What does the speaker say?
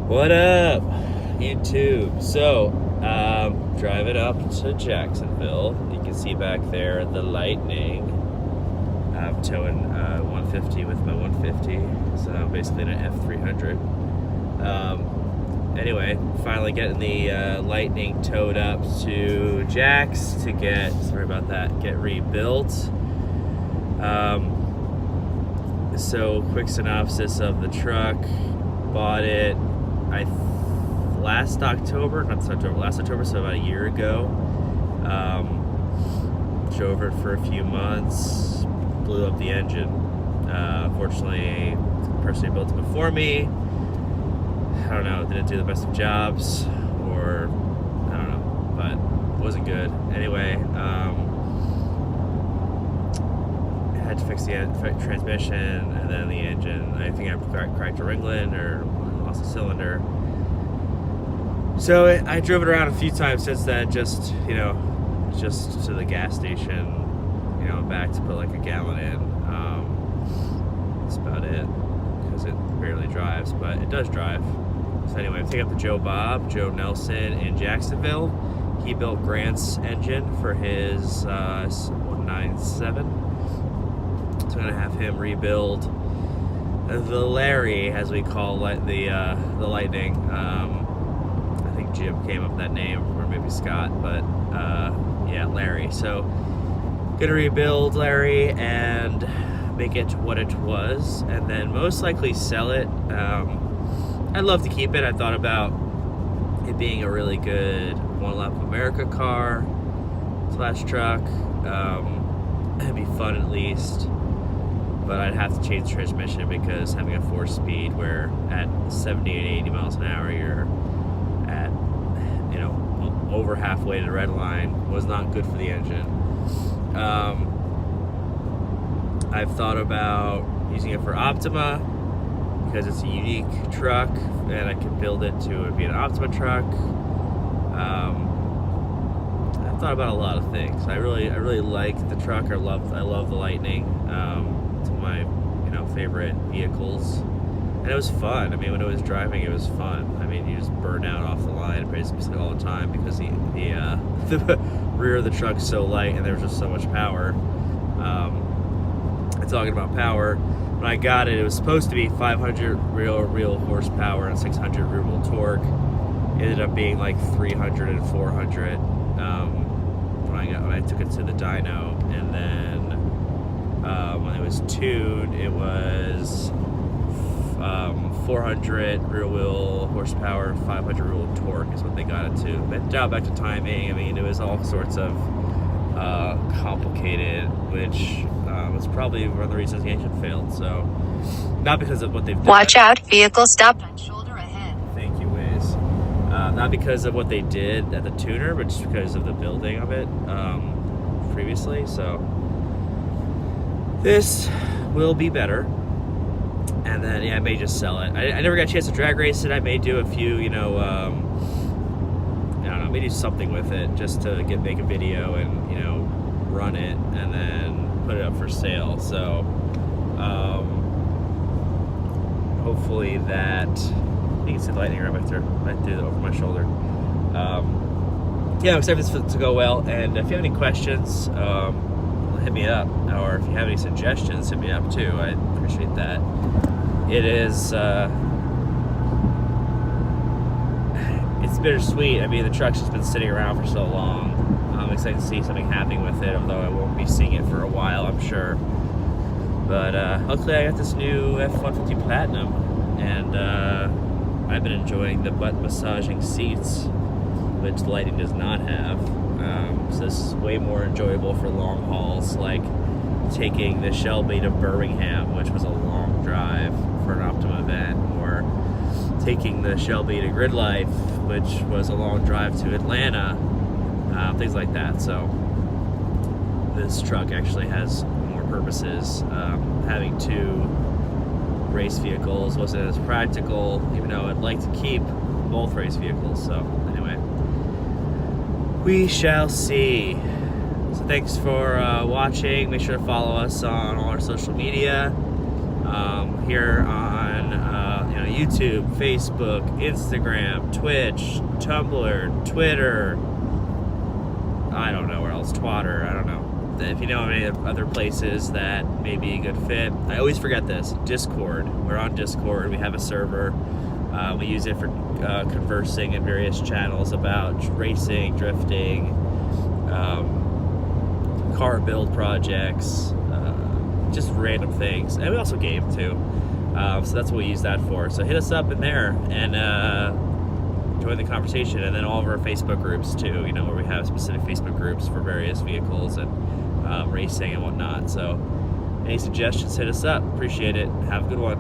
What up, YouTube? So, driving up to Jacksonville. You can see back there the Lightning. I'm towing 150 with my 150, so I'm basically in an F300. Anyway, finally getting the Lightning towed up to Jax to get, sorry about that, get rebuilt. So, quick synopsis of the truck. Bought it last October, so about a year ago. Drove it for a few months, blew up the engine. Unfortunately, the person who built it before me, I don't know, didn't do the best of jobs, or I don't know, but it wasn't good. Anyway, had to fix the transmission and then the engine. I think I cracked a ringlet or lost a cylinder. So I drove it around a few times since then, just to the gas station, back to put like a gallon in. That's about it, because it barely drives, but it does drive. So anyway, I'm taking up to Joe Nelson in Jacksonville. He built Grant's engine for his 197. So I'm gonna have him rebuild the Larry, as we call the Lightning. I think Jim came up with that name, or maybe Scott, but yeah, Larry. So gonna rebuild Larry and make it what it was, and then most likely sell it. I'd love to keep it. I thought about it being a really good One Lap of America car / truck. It'd be fun at least. But I'd have to change the transmission, because having a 4-speed where at 70 and 80 miles an hour you're at, over halfway to the red line was not good for the engine. I've thought about using it for Optima, because it's a unique truck and I could build it to be an Optima truck. I've thought about a lot of things. I really like the truck. I love the Lightning. It's one of my favorite vehicles, and it was fun. I mean, when it was driving, it was fun. I mean, you just burn out off the line basically all the time, because the rear of the truck's so light and there's just so much power. Talking about power, when I got it, it was supposed to be 500 real horsepower and 600 rear wheel torque. It ended up being like 300 and 400 when I took it to the dyno, and then when it was tuned, it was 400 rear wheel horsepower, 500 rear wheel torque is what they got it to. But now back to timing, I mean, it was all sorts of complicated, which was probably one of the reasons the engine failed. So, not because of what they've done. Watch out, vehicle stop on shoulder ahead. Thank you, Waze. Not because of what they did at the tuner, but just because of the building of it previously. So, this will be better. And then, yeah, I may just sell it. I never got a chance to drag race it. I may do a few, I don't know, maybe do something with it just to make a video and, run it and then put it up for sale. So, hopefully that, you can see the Lightning right through over my shoulder. Yeah, I'm excited for this to go well. And if you have any questions, hit me up, or if you have any suggestions, hit me up too. I appreciate that. It is it's bittersweet. I mean, the truck's just been sitting around for so long. I'm excited to see something happening with it, although I won't be seeing it for a while, I'm sure. But luckily I got this new F-150 Platinum, and I've been enjoying the butt massaging seats, which the Lightning does not have. So this is way more enjoyable for long hauls, like taking the Shelby to Birmingham, which was a long drive for an Optima event, or taking the Shelby to Grid Life, which was a long drive to Atlanta, things like that. So this truck actually has more purposes. Having two race vehicles wasn't as practical, even though I'd like to keep both race vehicles. So anyway, we shall see. So thanks for watching. Make sure to follow us on all our social media. Here on YouTube, Facebook, Instagram, Twitch, Tumblr, Twitter. I don't know where else. Twatter. I don't know. If you know any other places that may be a good fit. I always forget this. Discord. We're on Discord. We have a server. We use it for conversing in various channels about racing, drifting, car build projects, just random things. And we also game too. So that's what we use that for. So hit us up in there and join the conversation. And then all of our Facebook groups too, where we have specific Facebook groups for various vehicles and racing and whatnot. So any suggestions, hit us up. Appreciate it. Have a good one.